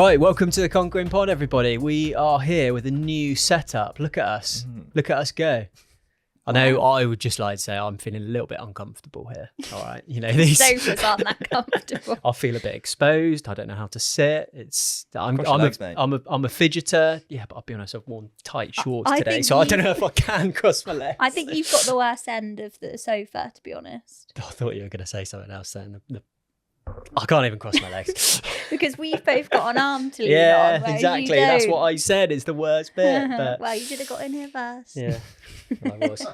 Right, welcome to the Konkering Pod, everybody. We are here with a new setup. Look at us. Look at us go. I know I would just like to say I'm feeling a little bit uncomfortable here. All right. You know, these sofas aren't that comfortable. I feel a bit exposed. I don't know how to sit. I'm a fidgeter. Yeah, but I'll be honest, I've worn tight shorts today, so I don't know if I can cross my legs. I think you've got the worst end of the sofa, to be honest. I thought you were going to say something else then. I can't even cross my legs. Because we've both got an arm to lean on. Yeah, exactly. That's what I said. It's the worst bit. But... well, you should have got in here first. Yeah, I was.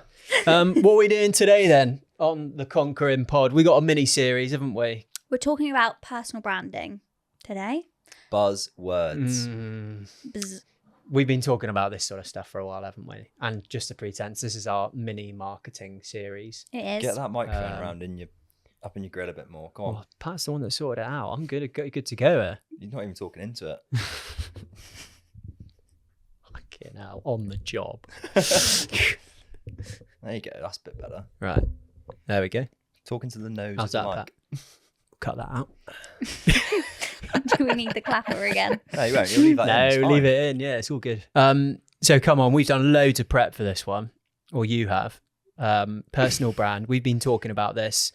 What are we doing today then on the Konkering Pod? We got a mini series, haven't we? We're talking about personal branding today. Buzzwords. We've been talking about this sort of stuff for a while, haven't we? And just a pretense, this is our mini marketing series. It is. Get that microphone around up in your grill a bit more. Come on. Well, Pat's the one that sorted it out. I'm good to go here. You're not even talking into it. Fucking hell, on the job. There you go. That's a bit better. Right. There we go. Talking to the nose. How's that, Pat? Cut that out. Do we need the clapper again? No, you won't. You'll leave that in. No, leave it in. Yeah, it's all good. So come on, we've done loads of prep for this one, or you have. Personal brand. We've been talking about this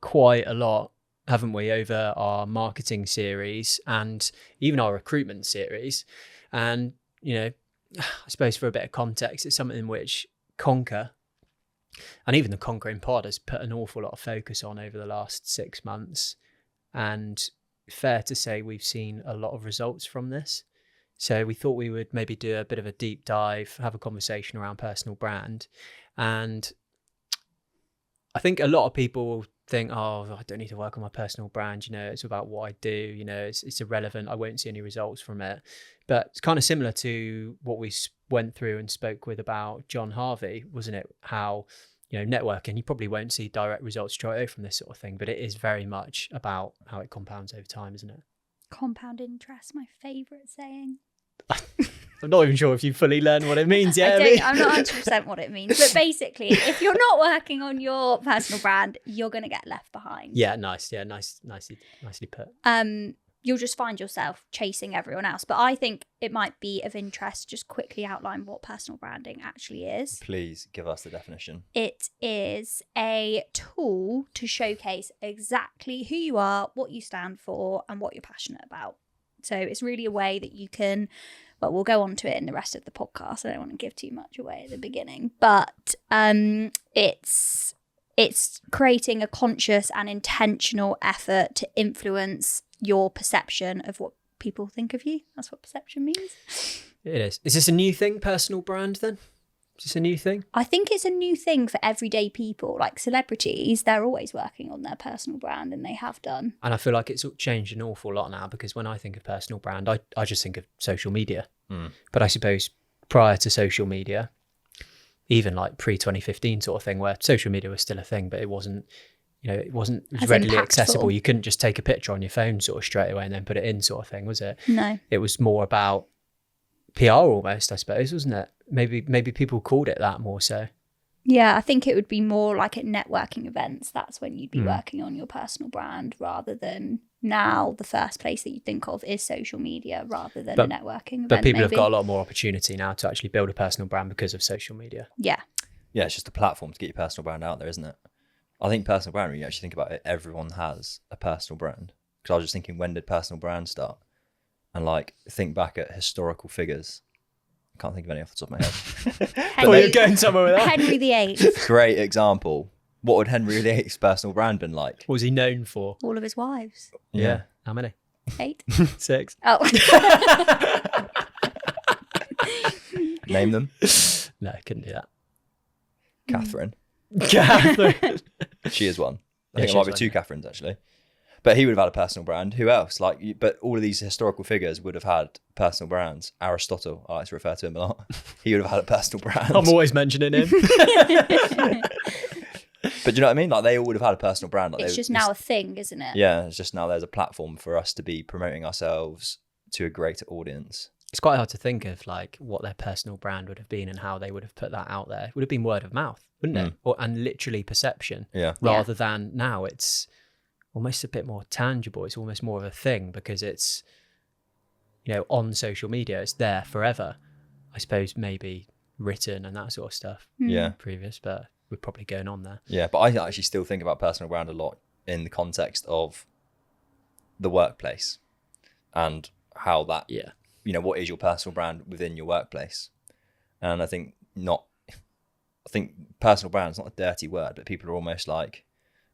quite a lot, haven't we, over our marketing series and even our recruitment series. And, you know, I suppose for a bit of context, it's something in which Konker and even the Konkering Pod has put an awful lot of focus on over the last 6 months. And fair to say we've seen a lot of results from this. So we thought we would maybe do a bit of a deep dive, have a conversation around personal brand. And I think a lot of people think, oh, I don't need to work on my personal brand. You know, it's about what I do. You know, it's irrelevant. I won't see any results from it. But it's kind of similar to what we went through and spoke with about John Harvey, wasn't it? How, you know, networking, you probably won't see direct results straight away from this sort of thing, but it is very much about how it compounds over time, isn't it? Compound interest, my favourite saying. I'm not even sure if you fully learned what it means yet. I'm not 100% what it means. But basically, if you're not working on your personal brand, you're going to get left behind. Yeah, nice. Yeah, nicely put. You'll just find yourself chasing everyone else. But I think it might be of interest to just quickly outline what personal branding actually is. Please give us the definition. It is a tool to showcase exactly who you are, what you stand for, and what you're passionate about. So it's really a way that you can, well, we'll go on to it in the rest of the podcast. I don't want to give too much away at the beginning, but it's creating a conscious and intentional effort to influence your perception of what people think of you. That's what perception means. It is. Is this a new thing, personal brand then? Is this a new thing? I think it's a new thing for everyday people. Like celebrities, they're always working on their personal brand, and they have done. And I feel like it's changed an awful lot now, because when I think of personal brand, I just think of social media. But I suppose prior to social media, even like pre-2015 sort of thing, where social media was still a thing, but it wasn't, you know, it wasn't readily accessible. You couldn't just take a picture on your phone sort of straight away and then put it in sort of thing, was it? No. It was more about PR almost, I suppose, wasn't it? Maybe people called it that more so. Yeah, I think it would be more like at networking events. That's when you'd be working on your personal brand, rather than now the first place that you think of is social media rather than a networking event. But people have got a lot more opportunity now to actually build a personal brand because of social media. Yeah. Yeah, it's just a platform to get your personal brand out there, isn't it? I think personal brand, when you actually think about it, everyone has a personal brand. Because I was just thinking, when did personal brand start? And like, think back at historical figures. I can't think of any off the top of my head. You're going somewhere with that. Henry VIII. Great example. What would Henry VIII's personal brand been like? What was he known for? All of his wives. Yeah. How many? 8. 6. Oh. Name them. No, I couldn't do that. Catherine. Catherine. She is one. I Yeah, think it might be one, 2 Catherines, actually. But he would have had a personal brand. Who else? But all of these historical figures would have had personal brands. Aristotle, I like to refer to him a lot. He would have had a personal brand. I'm always mentioning him. But do you know what I mean? Like, they all would have had a personal brand. Like, it's just now a thing, isn't it? Yeah, it's just now there's a platform for us to be promoting ourselves to a greater audience. It's quite hard to think of like what their personal brand would have been and how they would have put that out there. It would have been word of mouth, wouldn't it? And literally perception. Yeah. Rather than now it's almost a bit more tangible. It's almost more of a thing because it's on social media. It's there forever. I suppose maybe written and that sort of stuff Yeah. previous, but we're probably going on there. Yeah, but I actually still think about personal brand a lot in the context of the workplace and how that, what is your personal brand within your workplace? And I think personal brand is not a dirty word, but people are almost like,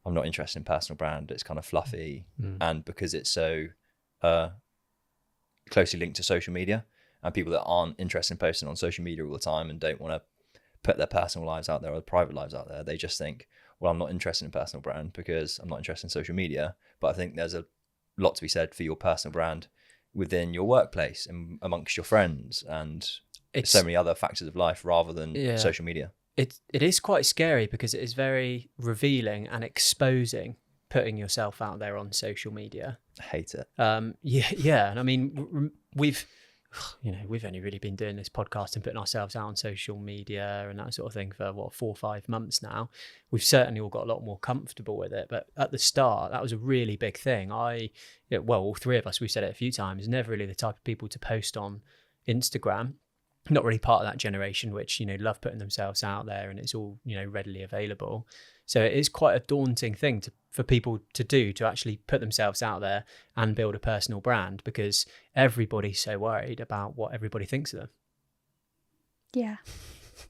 I'm not interested in personal brand. It's kind of fluffy. And because it's so closely linked to social media, and people that aren't interested in posting on social media all the time and don't want to put their personal lives out there or their private lives out there, they just think, well, I'm not interested in personal brand because I'm not interested in social media. But I think there's a lot to be said for your personal brand within your workplace and amongst your friends and so many other factors of life rather than social media. It is quite scary because it is very revealing and exposing, putting yourself out there on social media. I hate it. And I mean, we've only really been doing this podcast and putting ourselves out on social media and that sort of thing for 4 or 5 months now. We've certainly all got a lot more comfortable with it, but at the start that was a really big thing. All three of us, we've said it a few times, never really the type of people to post on Instagram. Not really part of that generation which love putting themselves out there and it's all readily available. So it is quite a daunting thing for people to do, to actually put themselves out there and build a personal brand, because everybody's so worried about what everybody thinks of them.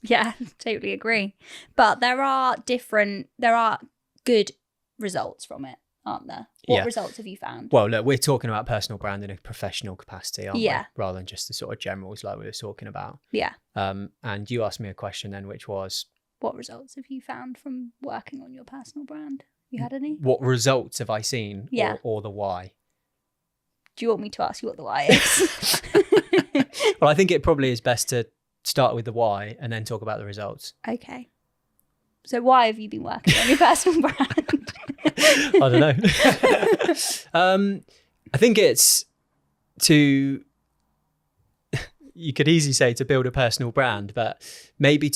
Yeah, totally agree. But there are good results from it, aren't there? What results have you found? Well, look, we're talking about personal brand in a professional capacity, aren't we? Yeah. Rather than just the sort of generals like we were talking about. Yeah. And you asked me a question then, which was, what results have you found from working on your personal brand? You had any? What results have I seen? Yeah. Or the why? Do you want me to ask you what the why is? Well, I think it probably is best to start with the why and then talk about the results. Okay. So why have you been working on your personal brand? I don't know. I think it's you could easily say to build a personal brand, but maybe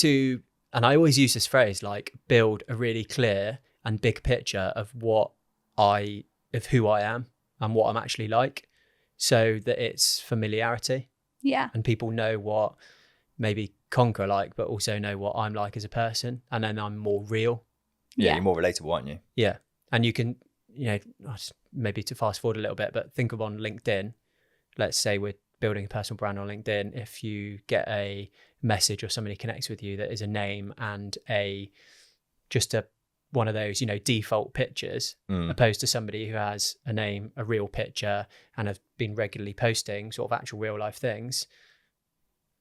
and I always use this phrase, like build a really clear and big picture of who I am and what I'm actually like, so that it's familiarity. Yeah. And people know what maybe Konker like, but also know what I'm like as a person. And then I'm more real. Yeah. You're more relatable, aren't you? Yeah. And you can, maybe to fast forward a little bit, but think of on LinkedIn. Let's say we're building a personal brand on LinkedIn. If you get a message or somebody connects with you that is a name and one of those, default pictures, opposed to somebody who has a name, a real picture, and have been regularly posting sort of actual real life things,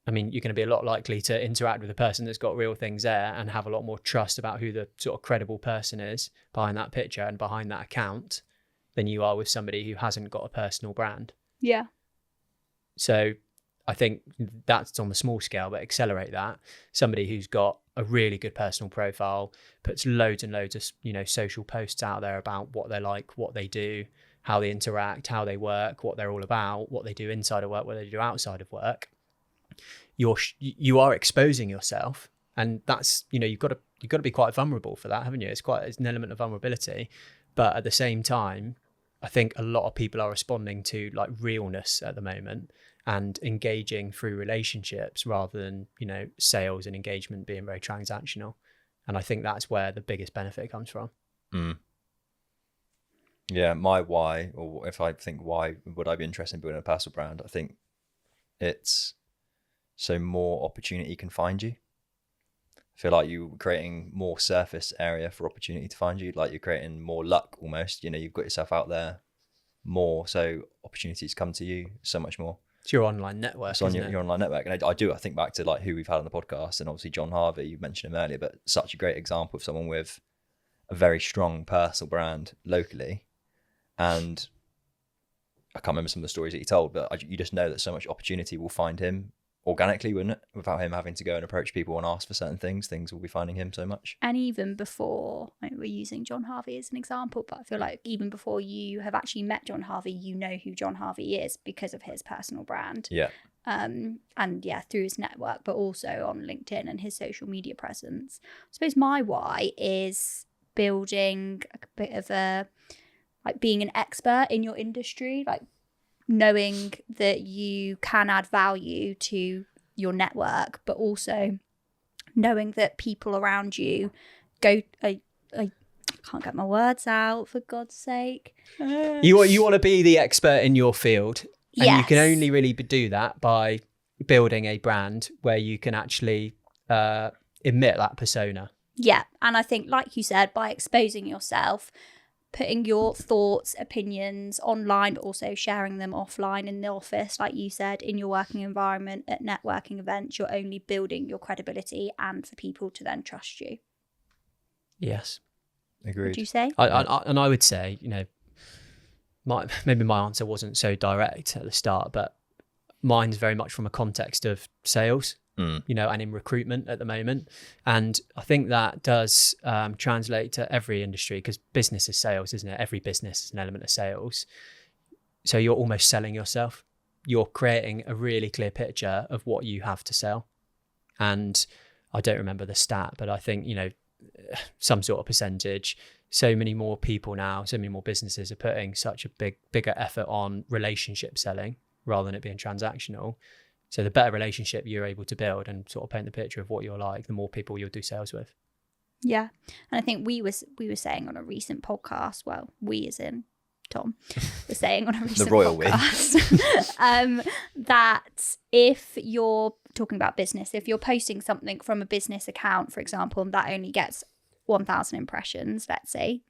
I mean, you're going to be a lot likely to interact with a person that's got real things there and have a lot more trust about who the sort of credible person is behind that picture and behind that account than you are with somebody who hasn't got a personal brand. Yeah. So I think that's on the small scale, but accelerate that. Somebody who's got a really good personal profile, puts loads and loads of, social posts out there about what they're like, what they do, how they interact, how they work, what they're all about, what they do inside of work, what they do outside of work. You are exposing yourself, and that's, you've got to be quite vulnerable for that, haven't you? It's an element of vulnerability, but at the same time, I think a lot of people are responding to like realness at the moment and engaging through relationships rather than, sales and engagement being very transactional. And I think that's where the biggest benefit comes from. Yeah, my why, or if I think why would I be interested in building a personal brand, I think it's so more opportunity can find you. I feel like you're creating more surface area for opportunity to find you, like you're creating more luck almost. You've got yourself out there more, so opportunities come to you so much more. It's your online network. It's on your online network. And I think back to like who we've had on the podcast, and obviously John Harvey, you mentioned him earlier, but such a great example of someone with a very strong personal brand locally. And I can't remember some of the stories that he told, but you just know that so much opportunity will find him organically, wouldn't it? Without him having to go and approach people and ask for certain things will be finding him so much. And even before, we're using John Harvey as an example, but I feel like even before you have actually met John Harvey, you know who John Harvey is because of his personal brand. Yeah. And through his network, but also on LinkedIn and his social media presence. I suppose my why is building a bit of being an expert in your industry, like knowing that you can add value to your network, but also knowing that people around you I can't get my words out, for God's sake. You want to be the expert in your field, and you can only really do that by building a brand where you can actually emit that persona. Yeah, and I think, like you said, by exposing yourself, putting your thoughts, opinions online, but also sharing them offline in the office, like you said, in your working environment, at networking events, you're only building your credibility and for people to then trust you. Yes. Agreed. Would you say? I would say, maybe my answer wasn't so direct at the start, but mine's very much from a context of sales. And in recruitment at the moment. And I think that does translate to every industry, because business is sales, isn't it? Every business is an element of sales. So you're almost selling yourself. You're creating a really clear picture of what you have to sell. And I don't remember the stat, but I think, some sort of percentage, so many more people now, so many more businesses are putting such a bigger effort on relationship selling rather than it being transactional. So the better relationship you're able to build and sort of paint the picture of what you're like, the more people you'll do sales with. Yeah. And I think we were saying on a recent podcast, well, we as in Tom, was saying on a recent the royal podcast, that if you're talking about business, if you're posting something from a business account, for example, and that only gets 1,000 impressions, let's say,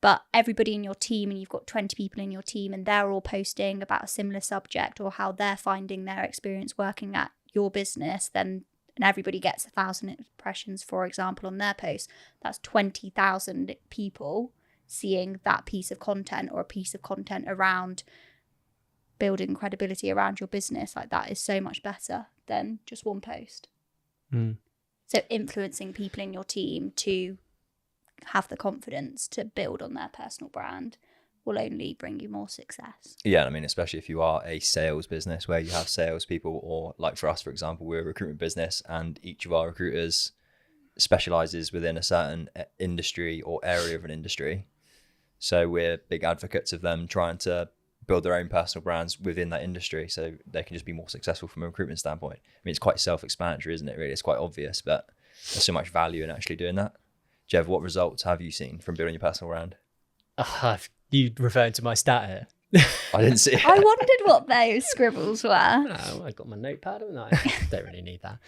but everybody in your team, and you've got 20 people in your team, and they're all posting about a similar subject or how they're finding their experience working at your business, then and everybody gets 1,000 impressions, for example, on their post, that's 20,000 people seeing that piece of content, or a piece of content around building credibility around your business. Like, that is so much better than just one post. So influencing people in your team to have the confidence to build on their personal brand will only bring you more success. Yeah, I mean, especially if you are a sales business where you have salespeople, or like for us, for example, we're a recruitment business and each of our recruiters specializes within a certain industry or area of an industry. So we're big advocates of them trying to build their own personal brands within that industry so they can just be more successful from a recruitment standpoint. I mean, it's quite self-explanatory, isn't it, really? It's quite obvious, but there's so much value in actually doing that. Jev, what results have you seen from building your personal brand? You referring to my stat here? I didn't see it. I wondered what those scribbles were. Oh, I got my notepad, haven't I? Don't really need that.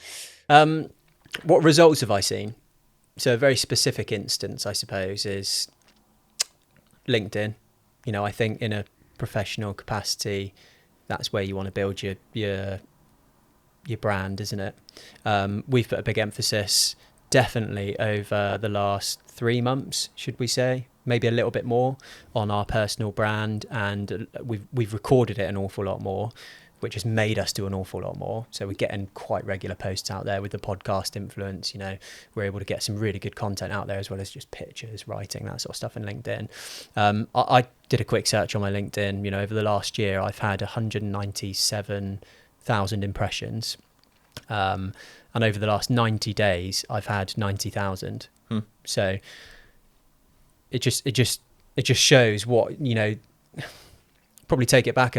What results have I seen? So a very specific instance, I suppose, is LinkedIn. I think in a professional capacity, that's where you want to build your brand, isn't it? We've put a big emphasis, definitely over the last 3 months, should we say, maybe a little bit more, on our personal brand, and we've recorded it an awful lot more, which has made us do an awful lot more. So we're getting quite regular posts out there with the podcast influence. We're able to get some really good content out there, as well as just pictures, writing, that sort of stuff in LinkedIn. I did a quick search on my LinkedIn. Over the last year, I've had 197,000 impressions. And over the last 90 days, I've had 90,000. So it just shows what, probably take it back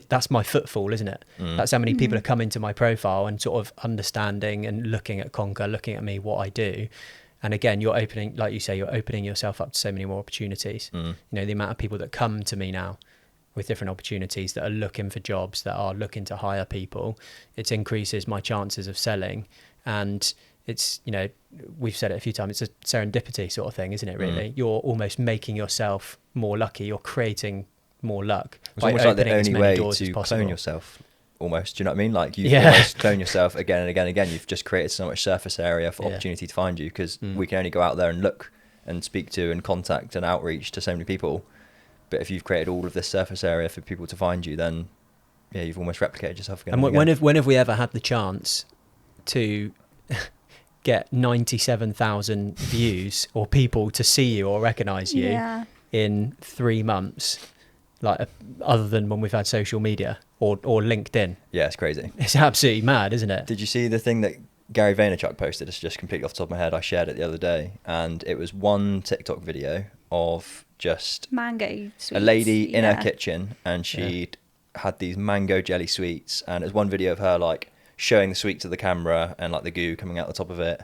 that's my footfall, isn't it? That's how many people are coming to my profile and sort of understanding and looking at Konker, looking at me, what I do. And again, you're opening, like you say, you're opening yourself up to so many more opportunities. The amount of people that come to me now with different opportunities, that are looking for jobs, that are looking to hire people, it increases my chances of selling. And it's, we've said it a few times, it's a serendipity sort of thing, isn't it, really? You're almost making yourself more lucky. You're creating more luck. It's almost like the only way to clone yourself, almost. Do you know what I mean? Like, you almost clone yourself again and again and again. You've just created so much surface area for opportunity to find you, because we can only go out there and look and speak to and contact and outreach to so many people. But if you've created all of this surface area for people to find you, then you've almost replicated yourself again. And when have we ever had the chance to get 97,000 views or people to see you or recognize you in 3 months? Like, other than when we've had social media or LinkedIn. Yeah, it's crazy. It's absolutely mad, isn't it? Did you see the thing that Gary Vaynerchuk posted? It's just completely off the top of my head. I shared it the other day, and it was one TikTok video of just mango sweets, a lady in her kitchen, and she'd had these mango jelly sweets, and there's one video of her like showing the sweet to the camera and like the goo coming out the top of it,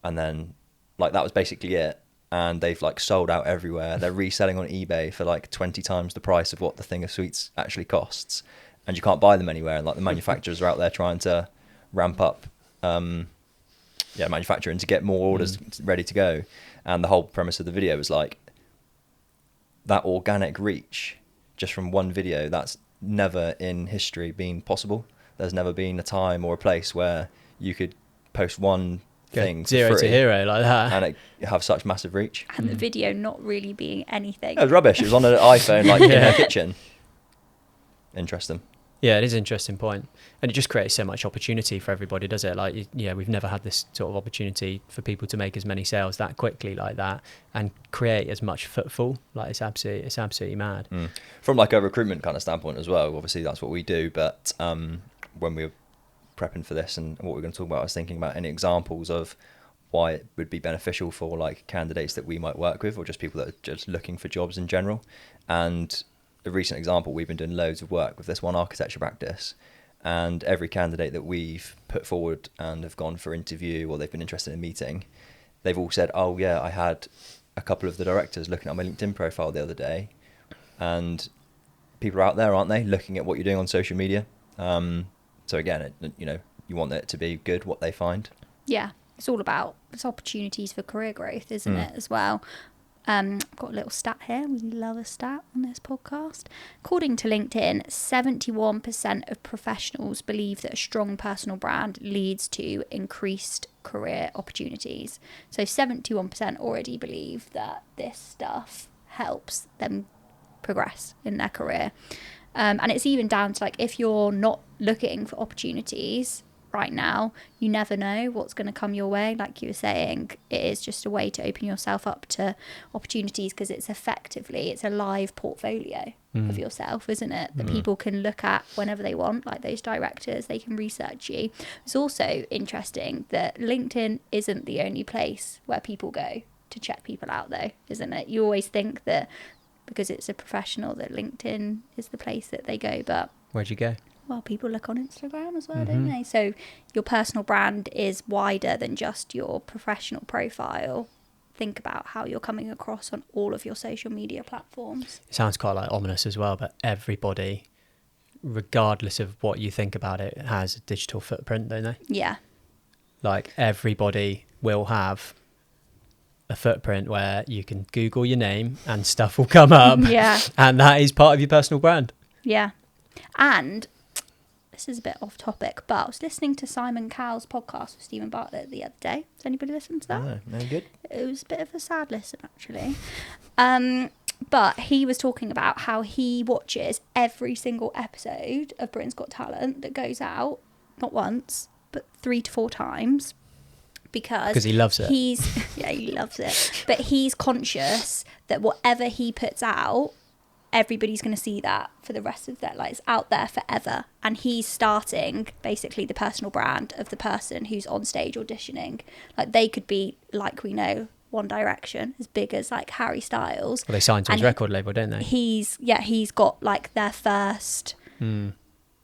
and then like that was basically it. And they've like sold out everywhere. They're reselling on eBay for like 20 times the price of what the thing of sweets actually costs, and you can't buy them anywhere. And like the manufacturers are out there trying to ramp up, manufacturing to get more orders ready to go. And the whole premise of the video was like that organic reach just from one video. That's never in history been possible. There's never been a time or a place where you could post one thing zero to hero like that and it have such massive reach, and the video not really being anything. It was rubbish. It was on an iPhone like in her kitchen. Interesting. Yeah, it is an interesting point, and it just creates so much opportunity for everybody, does it? Like, we've never had this sort of opportunity for people to make as many sales that quickly like that and create as much footfall. Like, it's absolutely mad. From like a recruitment kind of standpoint as well, obviously that's what we do, but when we were prepping for this and what we're going to talk about, I was thinking about any examples of why it would be beneficial for like candidates that we might work with, or just people that are just looking for jobs in general. And a recent example, we've been doing loads of work with this one architecture practice, and every candidate that we've put forward and have gone for interview or they've been interested in meeting, they've all said, oh yeah, I had a couple of the directors looking at my LinkedIn profile the other day. And people are out there, aren't they, looking at what you're doing on social media. So again, you want it to be good, what they find. Yeah, it's all about opportunities for career growth, isn't it, as well? I've got a little stat here. We love a stat on this podcast. According to LinkedIn, 71% of professionals believe that a strong personal brand leads to increased career opportunities. So 71% already believe that this stuff helps them progress in their career. And it's even down to like, if you're not looking for opportunities right now, you never know what's going to come your way. Like you were saying, it is just a way to open yourself up to opportunities, because it's a live portfolio of yourself, isn't it? That people can look at whenever they want, like those directors, they can research you. It's also interesting that LinkedIn isn't the only place where people go to check people out though, isn't it? You always think that because it's a professional that LinkedIn is the place that they go, but where'd you go? Well, people look on Instagram as well, don't they? So your personal brand is wider than just your professional profile. Think about how you're coming across on all of your social media platforms. It sounds quite like ominous as well, but everybody, regardless of what you think about it, has a digital footprint, don't they? Yeah. Like everybody will have a footprint where you can Google your name and stuff will come up. Yeah. And that is part of your personal brand. Yeah. And this is a bit off topic, but I was listening to Simon Cowell's podcast with Stephen Bartlett the other day. Has anybody listened to that? No, good. It was a bit of a sad listen, actually. But he was talking about how he watches every single episode of Britain's Got Talent that goes out, not once, but 3 to 4 times. Because he loves it. He loves it. But he's conscious that whatever he puts out, everybody's going to see that for the rest of their lives, out there forever. And he's starting basically the personal brand of the person who's on stage auditioning. Like they could be, like we know, One Direction, as big as like Harry Styles. Well, they signed to his record label, don't they? He's got like their first...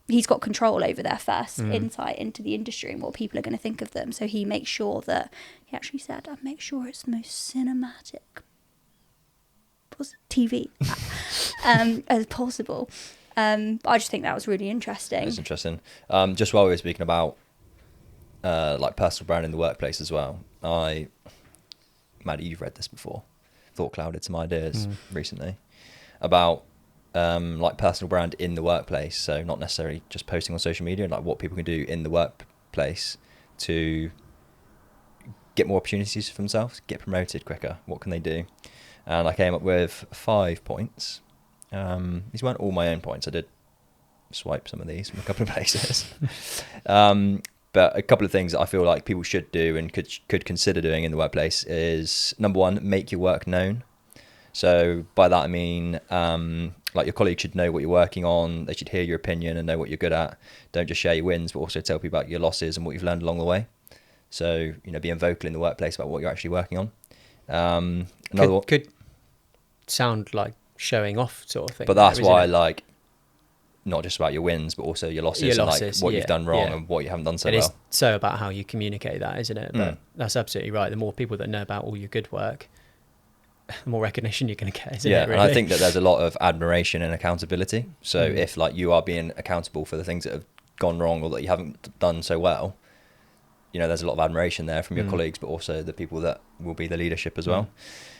He's got control over their first insight into the industry and what people are going to think of them. So he makes sure that, he actually said, I'd make sure it's the most cinematic TV as possible. But I just think that was really interesting. It's interesting. Just while we were speaking about like personal brand in the workplace as well, Maddie, you've read this before, thought clouded some ideas recently about like personal brand in the workplace. So not necessarily just posting on social media, like what people can do in the workplace to get more opportunities for themselves, get promoted quicker. What can they do? And I came up with 5 points. These weren't all my own points. I did swipe some of these from a couple of places. But a couple of things that I feel like people should do and could consider doing in the workplace is, number 1, make your work known. So by that I mean, like your colleagues should know what you're working on. They should hear your opinion and know what you're good at. Don't just share your wins, but also tell people about your losses and what you've learned along the way. So, being vocal in the workplace about what you're actually working on. Another one could sound like showing off sort of thing. But that's why, like, not just about your wins, but also your losses, Your and losses, like what you've done wrong yeah. and what you haven't done so It is well. so about how you communicate that, isn't it? But that's absolutely right. The more people that know about all your good work, the more recognition you're going to get, isn't it? Really? And I think that there's a lot of admiration and accountability. So if like you are being accountable for the things that have gone wrong or that you haven't done so well, you know, there's a lot of admiration there from your colleagues, but also the people that will be the leadership as well.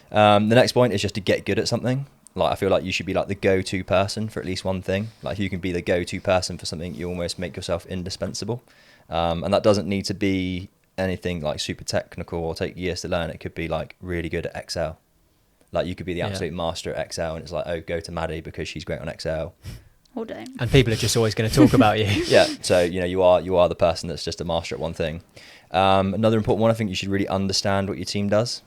The next point is just to get good at something. Like, I feel like you should be like the go-to person for at least one thing. Like, if you can be the go-to person for something, you almost make yourself indispensable. And that doesn't need to be anything like super technical or take years to learn. It could be like really good at Excel. Like, you could be the absolute master at Excel, and it's like, oh, go to Maddie because she's great on Excel. Or don't. And people are just always going to talk about you. Yeah, so you know, you are the person that's just a master at one thing. Another important one, I think you should really understand what your team does.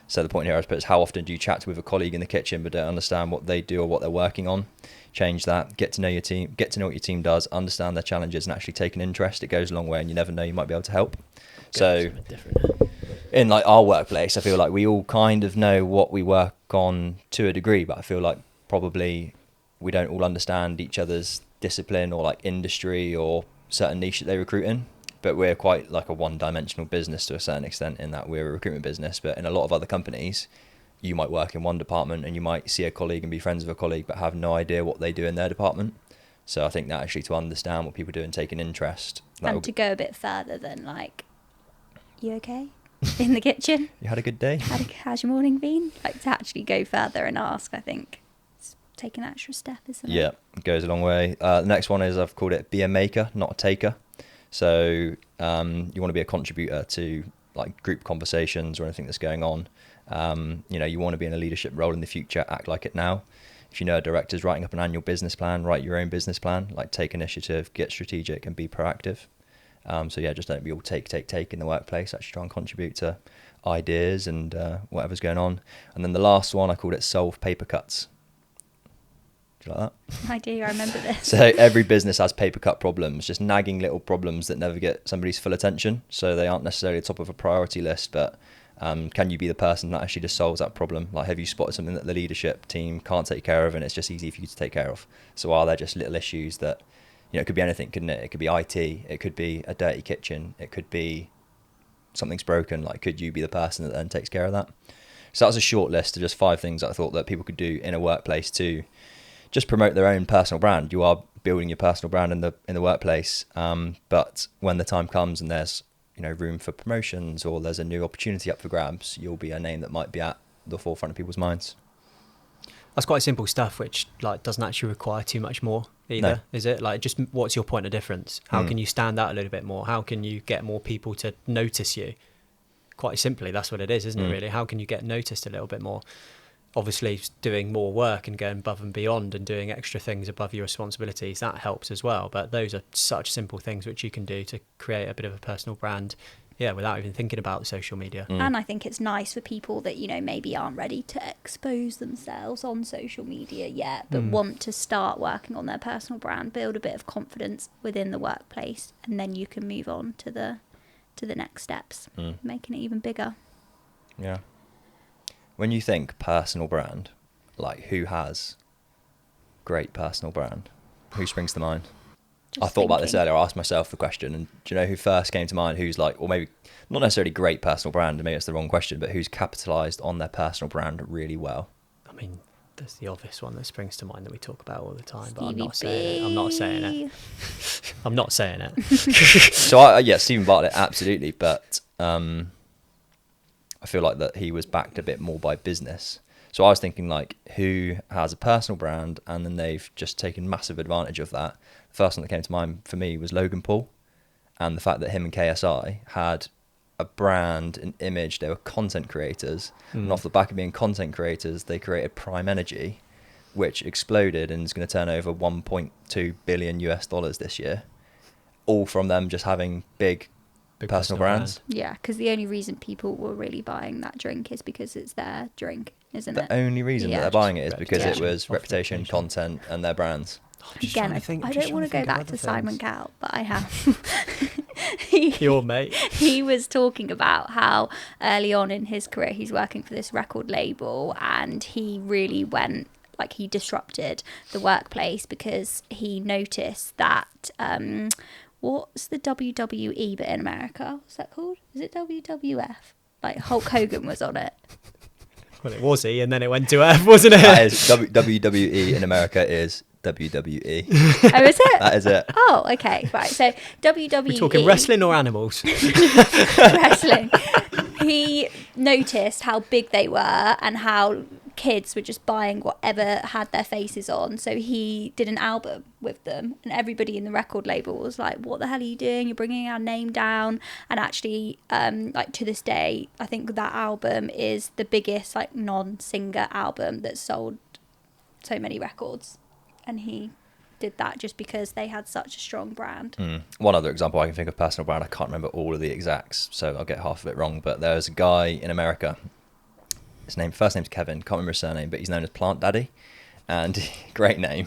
So the point here, I suppose, is how often do you chat with a colleague in the kitchen but don't understand what they do or what they're working on? Change that. Get to know your team. Get to know what your team does. Understand their challenges and actually take an interest. It goes a long way, and you never know, you might be able to help. So in like our workplace, I feel like we all kind of know what we work on to a degree, but I feel like probably we don't all understand each other's discipline or like industry or certain niche that they recruit in. But we're quite like a one-dimensional business to a certain extent in that we're a recruitment business. But in a lot of other companies, you might work in one department and you might see a colleague and be friends with a colleague but have no idea what they do in their department. So I think that actually to understand what people do and take an interest. And to go a bit further than like, you okay? In the kitchen? You had a good day? How's your morning been? Like, to actually go further and ask, I think. Take an extra step, isn't it? Yeah, it goes a long way. The next one is, I've called it be a maker, not a taker. So you want to be a contributor to like group conversations or anything that's going on. You know, you want to be in a leadership role in the future, act like it now. If you know a director's writing up an annual business plan, write your own business plan, like take initiative, get strategic and be proactive. So yeah, just don't be all take in the workplace. Actually try and contribute to ideas and whatever's going on. And then the last one, I called it solve paper cuts. Do you like that? I do, I remember this. So every business has paper cut problems, just nagging little problems that never get somebody's full attention. So they aren't necessarily top of a priority list, but can you be the person that actually just solves that problem? Like, have you spotted something that the leadership team can't take care of and it's just easy for you to take care of? So are there just little issues that, you know, it could be anything, couldn't it? It could be IT, it could be a dirty kitchen, it could be something's broken. Like, could you be the person that then takes care of that? So that was a short list of just 5 things that I thought that people could do in a workplace to just promote their own personal brand. You are building your personal brand in the workplace, but when the time comes and there's, you know, room for promotions or there's a new opportunity up for grabs, you'll be a name that might be at the forefront of people's minds. That's quite simple stuff, which like doesn't actually require too much more either, No. is it? Like, just what's your point of difference? How can you stand out a little bit more? How can you get more people to notice you? Quite simply, that's what it is, isn't it, really? How can you get noticed a little bit more? Obviously, doing more work and going above and beyond and doing extra things above your responsibilities, that helps as well. But those are such simple things which you can do to create a bit of a personal brand, yeah, without even thinking about social media. And I think it's nice for people that, you know, maybe aren't ready to expose themselves on social media yet, but want to start working on their personal brand, build a bit of confidence within the workplace, and then you can move on to the next steps, making it even bigger. Yeah. When you think personal brand, like, who has great personal brand? Who springs to mind? I thought about this earlier. I asked myself the question, and do you know who first came to mind? Who's like, or maybe not necessarily great personal brand, maybe it's the wrong question, but who's capitalised on their personal brand really well? I mean, there's the obvious one that springs to mind that we talk about all the time, but Stevie I'm not saying it. I'm not saying it. I'm not saying it. So yeah, Stephen Bartlett, absolutely, but I feel like that he was backed a bit more by business. So I was thinking, like, who has a personal brand and then they've just taken massive advantage of that. The first one that came to mind for me was Logan Paul, and the fact that him and KSI had a brand, an image. They were content creators, and off the back of being content creators, they created Prime Energy, which exploded and is going to turn over $1.2 billion this year, all from them just having big personal brands. Yeah, because the only reason people were really buying that drink is because it's their drink, isn't it? The only reason that Yeah. they're buying it is because it Reputation. was reputation, content, and their brands. Again, I don't want to go back to Simon Cowell, but I have. Your mate. He was talking about how early on in his career he's working for this record label, and he really went like he disrupted the workplace because he noticed that what's the WWE bit in America? What's that called? Is it WWF? Like Hulk Hogan was on it. Well, it was he, and then it went to F, wasn't it? That is WWE in America is WWE. Oh, is it? That is it. Oh, okay, right. So WWE. We're talking wrestling or animals? Wrestling. He noticed how big they were and how kids were just buying whatever had their faces on. So he did an album with them, and everybody in the record label was like, "What the hell are you doing? You're bringing our name down." And actually, like to this day, I think that album is the biggest like non-singer album that sold so many records, and he did that just because they had such a strong brand. One other example I can think of, personal brand, I can't remember all of the exacts, so I'll get half of it wrong, but there's a guy in America, first name's Kevin, can't remember his surname, but he's known as Plant Daddy, and great name.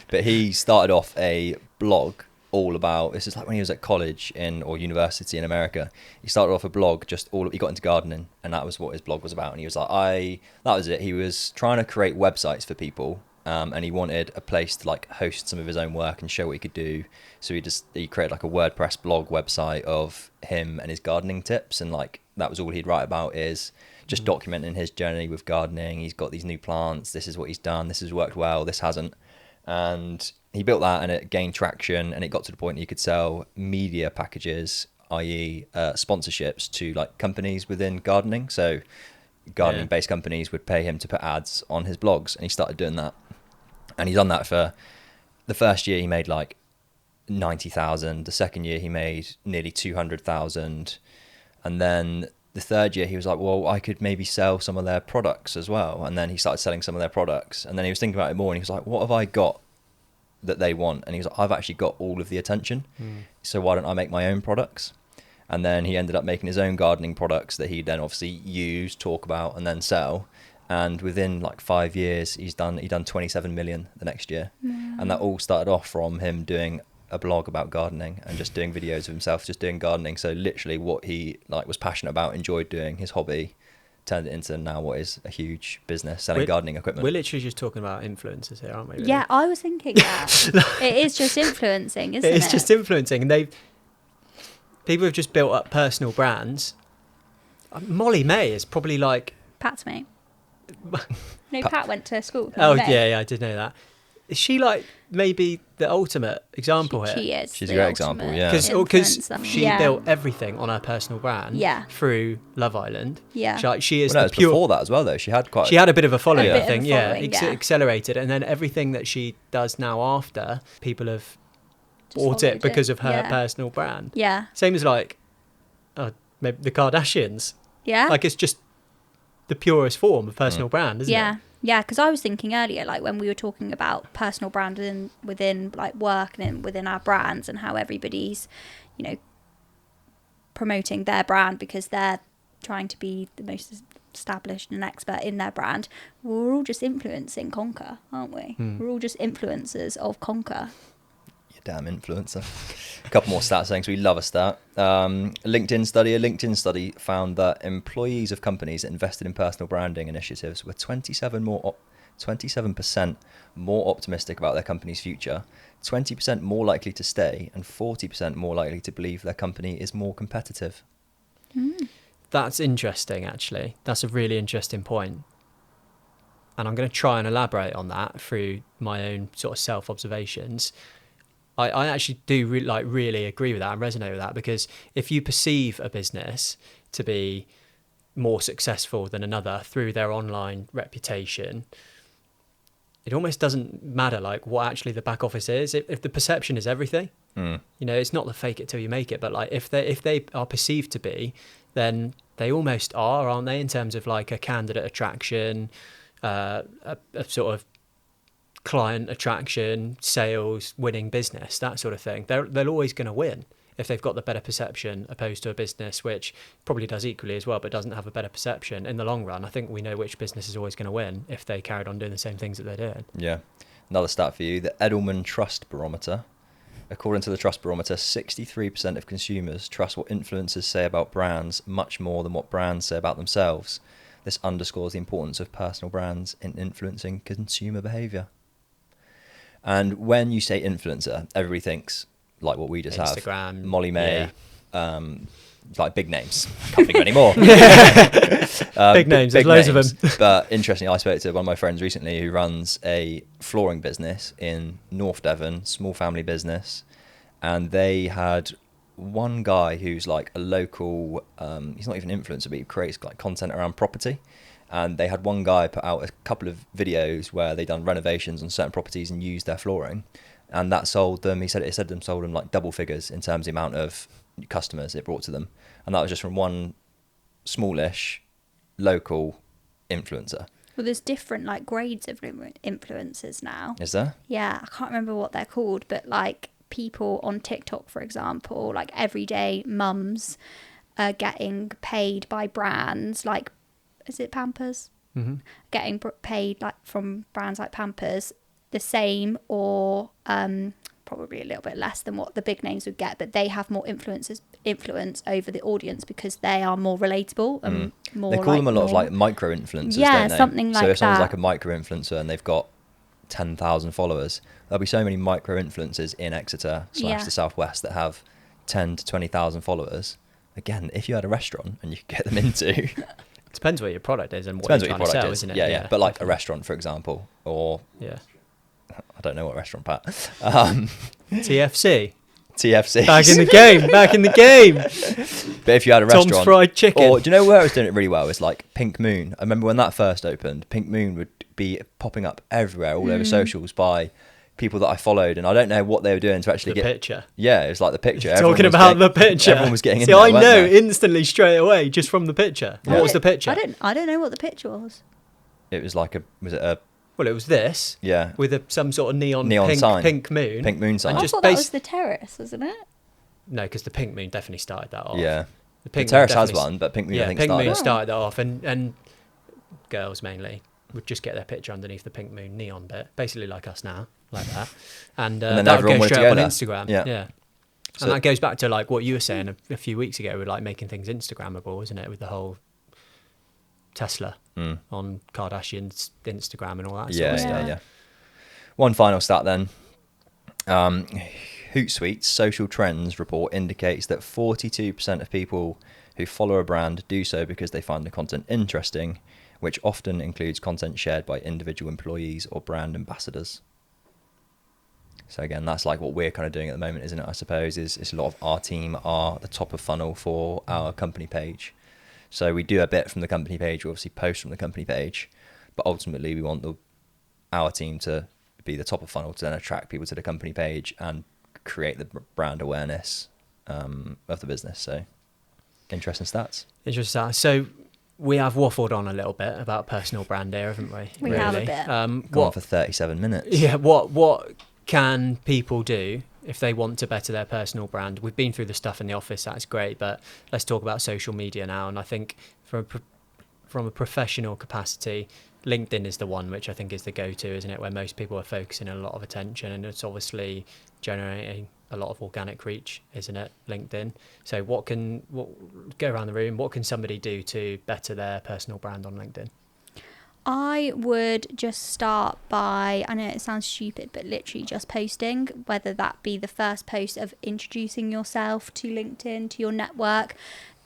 But he started off a blog all about, this is like when he was at college or university in America, he started off a blog he got into gardening, and that was what his blog was about. And he was like, that was it. He was trying to create websites for people. And he wanted a place to like host some of his own work and show what he could do. So he created like a WordPress blog website of him and his gardening tips, and like that was all he'd write about, is just documenting his journey with gardening. He's got these new plants. This is what he's done. This has worked well. This hasn't. And he built that, and it gained traction, and it got to the point that you could sell media packages, i.e. Sponsorships to like companies within gardening. So gardening-based companies would pay him to put ads on his blogs, and he started doing that. And he's done that for the first year. He made like 90,000. The second year he made nearly 200,000. And then the third year he was like, well, I could maybe sell some of their products as well. And then he started selling some of their products. And then he was thinking about it more, and he was like, what have I got that they want? And he was like, I've actually got all of the attention. So why don't I make my own products? And then he ended up making his own gardening products that he then obviously use, talk about, and then sell. And within like 5 years, he done 27 million the next year. And that all started off from him doing a blog about gardening and just doing videos of himself just doing gardening. So literally what he like was passionate about, enjoyed doing, his hobby, turned it into now what is a huge business selling gardening equipment. We're literally just talking about influencers here, aren't we? Really? Yeah, I was thinking that. It is just influencing, isn't it? It's just influencing, and people have just built up personal brands. Molly May is probably like Pat's mate. No, Pat went to school. Oh yeah, I did know that. Is she like maybe the ultimate example here? She is. She's a great example, yeah. Because she built everything on her personal brand through Love Island. Yeah. She is the pure. Before that as well, though. She had a bit of a following, I think. Accelerated. And then everything that she does now after, people have Just bought it because of her Yeah. personal brand. Yeah. Same as like maybe the Kardashians. Yeah. Like it's just the purest form of personal brand, isn't it? Yeah, because I was thinking earlier, like when we were talking about personal brand within like work and within our brands, and how everybody's, promoting their brand because they're trying to be the most established and expert in their brand. We're all just influencing Konker, aren't we? We're all just influencers of Konker. You damn influencer. A couple more stats saying, so we love a stat. A LinkedIn study found that employees of companies that invested in personal branding initiatives were 27% more optimistic about their company's future, 20% more likely to stay, and 40% more likely to believe their company is more competitive. That's interesting, actually. That's a really interesting point. And I'm going to try and elaborate on that through my own sort of self-observations. I actually do really agree with that and resonate with that, because if you perceive a business to be more successful than another through their online reputation, it almost doesn't matter like what actually the back office is. If the perception is everything, it's not the fake it till you make it, but like if they are perceived to be, then they almost are, aren't they, in terms of like a candidate attraction, a sort of client attraction, sales, winning business, that sort of thing. They're always going to win if they've got the better perception, opposed to a business which probably does equally as well but doesn't have a better perception. In the long run, I think we know which business is always going to win if they carried on doing the same things that they're doing. Yeah. Another stat for you, the Edelman Trust Barometer. According to the Trust Barometer, 63% of consumers trust what influencers say about brands much more than what brands say about themselves. This underscores the importance of personal brands in influencing consumer behaviour. And when you say influencer, everybody thinks like what we just Instagram, have. Molly May, yeah. like big names. Can't think of any more. Big names, there's loads of them. But interestingly, I spoke to one of my friends recently who runs a flooring business in North Devon, small family business. And they had one guy who's like a local, he's not even an influencer, but he creates like content around property. And they had one guy put out a couple of videos where they done renovations on certain properties and used their flooring, and that sold them. He said it sold them like double figures in terms of the amount of customers it brought to them, and that was just from one smallish local influencer. Well, there's different like grades of influencers now. Is there? Yeah, I can't remember what they're called, but like people on TikTok, for example, like everyday mums are getting paid by brands like, is it Pampers? Mm-hmm. Getting paid like from brands like Pampers the same or probably a little bit less than what the big names would get, but they have more influence over the audience because they are more relatable and more. They call them a lot of like micro influencers. Yeah, don't they? something like that. So if someone's like a micro influencer and they've got 10,000 followers, there'll be so many micro influencers in Exeter / the Southwest that have 10 to 20,000 followers. Again, if you had a restaurant and you could get them into. Depends what your product is and what Depends you're what your trying product to sell, is. isn't it? Yeah. But like a restaurant, for example, or yeah, I don't know what restaurant, Pat. TFC. TFC. Back in the game. But if you had a Tom's restaurant, Fried Chicken. or do you know where it was doing it really well? It's like Pink Moon. I remember when that first opened, Pink Moon would be popping up everywhere, all over socials by people that I followed, and I don't know what they were doing to actually The get picture. Yeah, it was like the picture. Talking about the picture. Everyone was getting in See, there, I weren't know they? instantly straight away just from the picture. Yeah. What was the picture? I don't know what the picture was. It was like a Well, it was this. Yeah. With some sort of neon pink, sign. pink moon. Pink moon sign. And I just thought that was the terrace, wasn't it? No, because the pink moon definitely started that off. Yeah. The The terrace has one, but Pink Moon I think Pink started Moon it. started that off, and girls mainly would just get their picture underneath the Pink Moon neon bit, basically like us now, like that, and then that would everyone go wanted to straight go up on there. Instagram. Yeah. So- And that goes back to like what you were saying a few weeks ago with like making things Instagrammable, isn't it? With the whole Tesla on Kardashian's Instagram and all that sort of stuff. Yeah. One final stat then. Hootsuite's social trends report indicates that 42% of people who follow a brand do so because they find the content interesting, which often includes content shared by individual employees or brand ambassadors. So again, that's like what we're kind of doing at the moment, isn't it? I suppose is a lot of our team are the top of funnel for our company page. So we do a bit from the company page, we obviously post from the company page, but ultimately we want our team to be the top of funnel to then attract people to the company page and create the brand awareness of the business. So interesting stats. Interesting. So we have waffled on a little bit about personal brand here, haven't we? We have a bit. Gone on for 37 minutes. Yeah. What can people do if they want to better their personal brand? We've been through the stuff in the office, that's great, but let's talk about social media now. And I think from a professional capacity, LinkedIn is the one which I think is the go-to, isn't it? Where most people are focusing a lot of attention, and it's obviously generating a lot of organic reach, isn't it? LinkedIn. So what go around the room? What can somebody do to better their personal brand on LinkedIn? I would just start by, I know it sounds stupid, but literally just posting, whether that be the first post of introducing yourself to LinkedIn, to your network.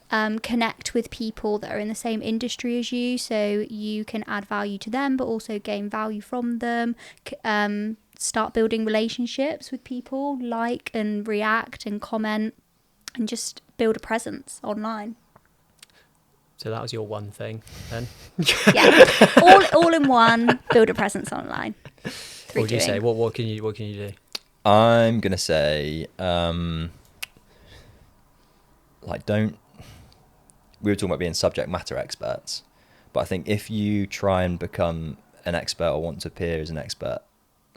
Connect with people that are in the same industry as you, so you can add value to them but also gain value from them. Start building relationships with people, like and react and comment, and just build a presence online. So that was your one thing then? Yeah, all in one. Build a presence online. What would you say? What can you do? I'm gonna say we were talking about being subject matter experts, but I think if you try and become an expert or want to appear as an expert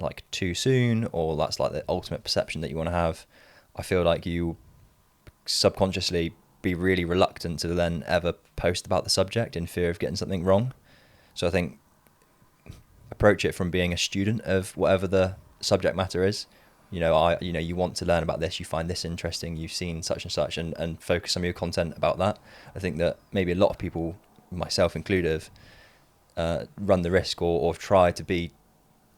like too soon, or that's like the ultimate perception that you want to have, I feel like you subconsciously be really reluctant to then ever post about the subject in fear of getting something wrong. So I think approach it from being a student of whatever the subject matter is. You want to learn about this, you find this interesting, you've seen such and such, and focus some of your content about that. I think that maybe a lot of people myself included, run the risk or try to be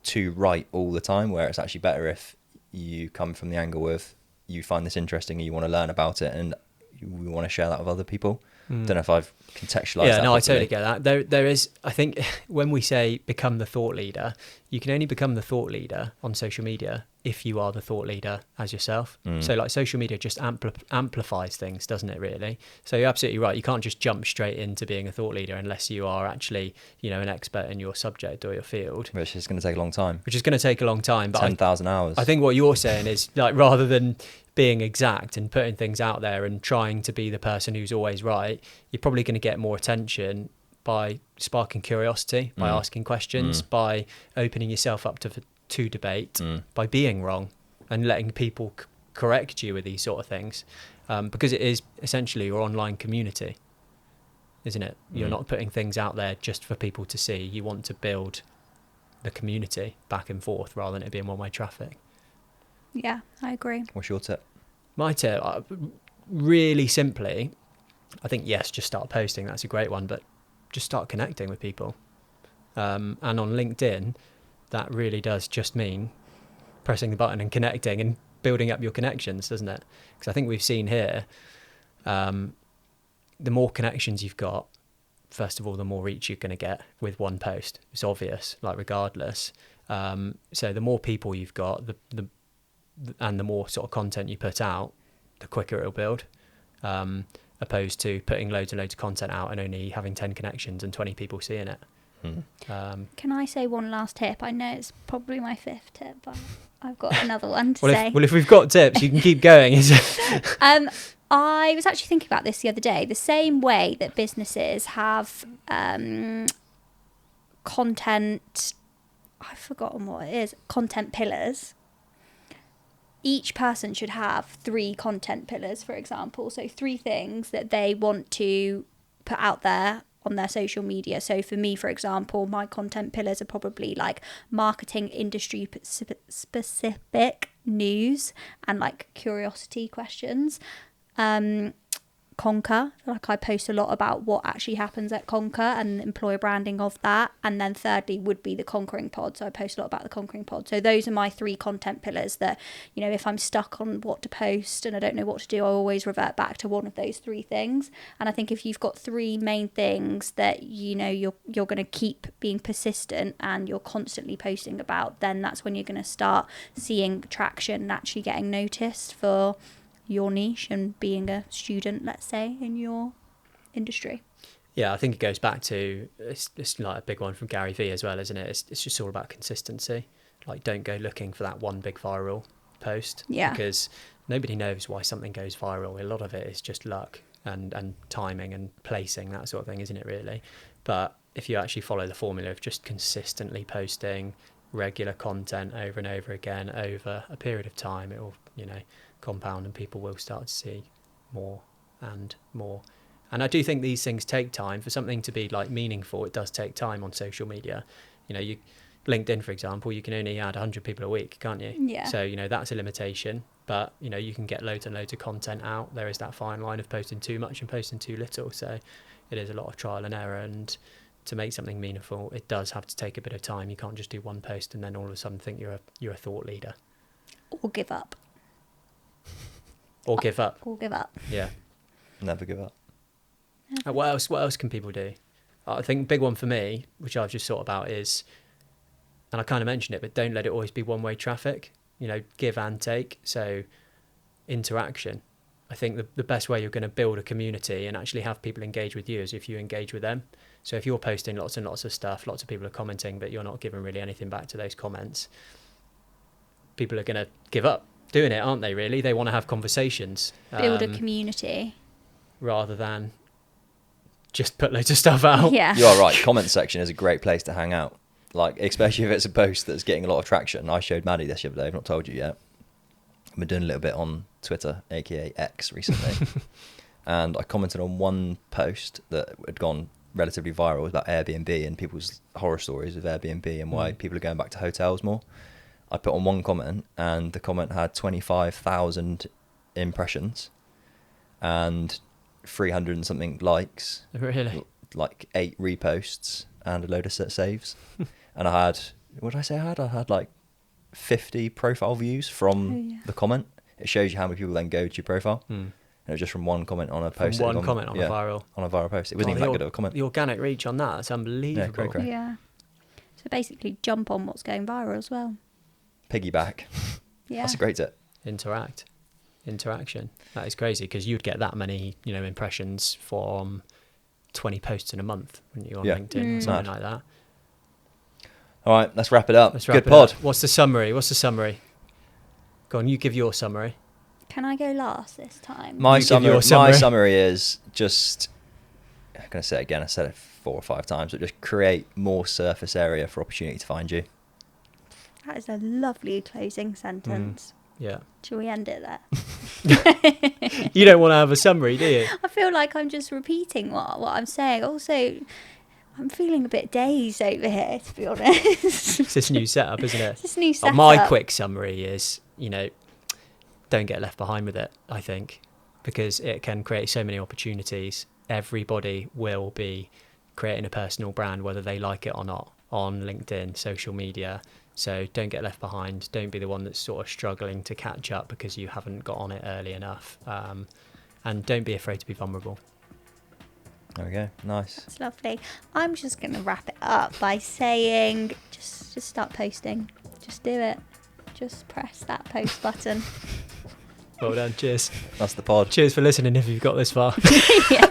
too right all the time, where it's actually better if you come from the angle of you find this interesting and you want to learn about it and we want to share that with other people. Don't know if I've contextualized that I properly. totally get that. There is, I think, when we say become the thought leader, you can only become the thought leader on social media if you are the thought leader as yourself. So like social media just amplifies things, doesn't it, really? So you're absolutely right. You can't just jump straight into being a thought leader unless you are actually, you know, an expert in your subject or your field. Which is going to take a long time. Which is going to take a long time. But 10,000 hours. I think what you're saying is, like, rather than being exact and putting things out there and trying to be the person who's always right, you're probably going to get more attention by sparking curiosity, by asking questions, by opening yourself up to debate, by being wrong and letting people correct you with these sort of things, because it is essentially your online community, isn't it? You're not putting things out there just for people to see. You want to build the community back and forth rather than it being one-way traffic. Yeah, I agree. What's your tip? My tip, really simply, I think, yes, just start posting. That's a great one, but just start connecting with people. And on LinkedIn, that really does just mean pressing the button and connecting and building up your connections, doesn't it? Because I think we've seen here, the more connections you've got, first of all, the more reach you're going to get with one post. It's obvious, like, regardless. So the more people you've got, and the more sort of content you put out, the quicker it'll build, opposed to putting loads and loads of content out and only having 10 connections and 20 people seeing it. Can I say one last tip? I know it's probably my 5th tip, but I've got another one to say. If we've got tips, you can keep going. I was actually thinking about this the other day. The same way that businesses have content, I've forgotten what it is, content pillars. Each person should have 3 content pillars, for example. So 3 things that they want to put out there on their social media. So for me, for example, my content pillars are probably like marketing, industry specific news, and like curiosity questions. Konker, like I post a lot about what actually happens at Konker and employer branding of that. And then thirdly would be the Konkering Pod. So I post a lot about the Konkering Pod. So those are my 3 content pillars that, you know, if I'm stuck on what to post and I don't know what to do, I always revert back to one of those 3 things. And I think if you've got 3 main things that, you know, you're going to keep being persistent and you're constantly posting about, then that's when you're going to start seeing traction and actually getting noticed for your niche and being a student, let's say, in your industry. Yeah, I think it goes back to, it's like a big one from Gary Vee as well, isn't it? It's just all about consistency. Like, don't go looking for that one big viral post. Yeah. Because nobody knows why something goes viral. A lot of it is just luck and timing and placing, that sort of thing, isn't it, really? But if you actually follow the formula of just consistently posting regular content over and over again over a period of time, it will, you know, compound and people will start to see more and more. And I do think these things take time. For something to be like meaningful, it does take time on social media. You know, LinkedIn, for example, you can only add 100 people a week, can't you? Yeah. So, you know, that's a limitation, but, you know, you can get loads and loads of content out. There is that fine line of posting too much and posting too little. So it is a lot of trial and error, and to make something meaningful, it does have to take a bit of time. You can't just do one post and then all of a sudden think you're a thought leader. Or give up. Or give up. Or give up. Yeah. Never give up. What else can people do? I think big one for me, which I've just thought about, is, and I kind of mentioned it, but don't let it always be one-way traffic. You know, give and take. So interaction. I think the best way you're going to build a community and actually have people engage with you is if you engage with them. So if you're posting lots and lots of stuff, lots of people are commenting, but you're not giving really anything back to those comments, people are going to give up doing it, aren't they, really? They want to have conversations. Build a community. Rather than just put loads of stuff out. Yeah. You are right. Comment section is a great place to hang out. Like, especially if it's a post that's getting a lot of traction. I showed Maddie this the other day. I've not told you yet. I've been doing a little bit on Twitter, aka X, recently. And I commented on one post that had gone relatively viral. It was about Airbnb and people's horror stories of Airbnb and why people are going back to hotels more. I put on one comment, and the comment had 25,000 impressions and 300 and something likes. Really? like 8 reposts and a load of saves. And I had, what did I say I had? I had like 50 profile views from the comment. It shows you how many people then go to your profile. And it was just from one comment on a post. From one comment on a viral post. It wasn't even that good of a comment. The organic reach on that's unbelievable. Yeah, great. Yeah. So basically jump on what's going viral as well. Piggyback. Yeah. That's a great tip. Interaction. That is crazy because you'd get that many, impressions from 20 posts in a month, wouldn't you, on LinkedIn or something like that. All right, let's wrap it up. Good pod. What's the summary? Go on, you give your summary. Can I go last this time? My summary is just, I'm going to say it again, I said it 4 or 5 times, but just create more surface area for opportunity to find you. That is a lovely closing sentence. Yeah. Shall we end it there? You don't want to have a summary, do you? I feel like I'm just repeating what I'm saying. Also, I'm feeling a bit dazed over here, to be honest. It's this new setup, isn't it? It's this new setup. My quick summary is, don't get left behind with it, I think, because it can create so many opportunities. Everybody will be creating a personal brand, whether they like it or not, on LinkedIn, social media. So don't get left behind. Don't be the one that's sort of struggling to catch up because you haven't got on it early enough. And don't be afraid to be vulnerable. There we go. Nice. That's lovely. I'm just going to wrap it up by saying just start posting. Just do it. Just press that post button. Well done. Cheers. That's the pod. Cheers for listening if you've got this far. Yeah.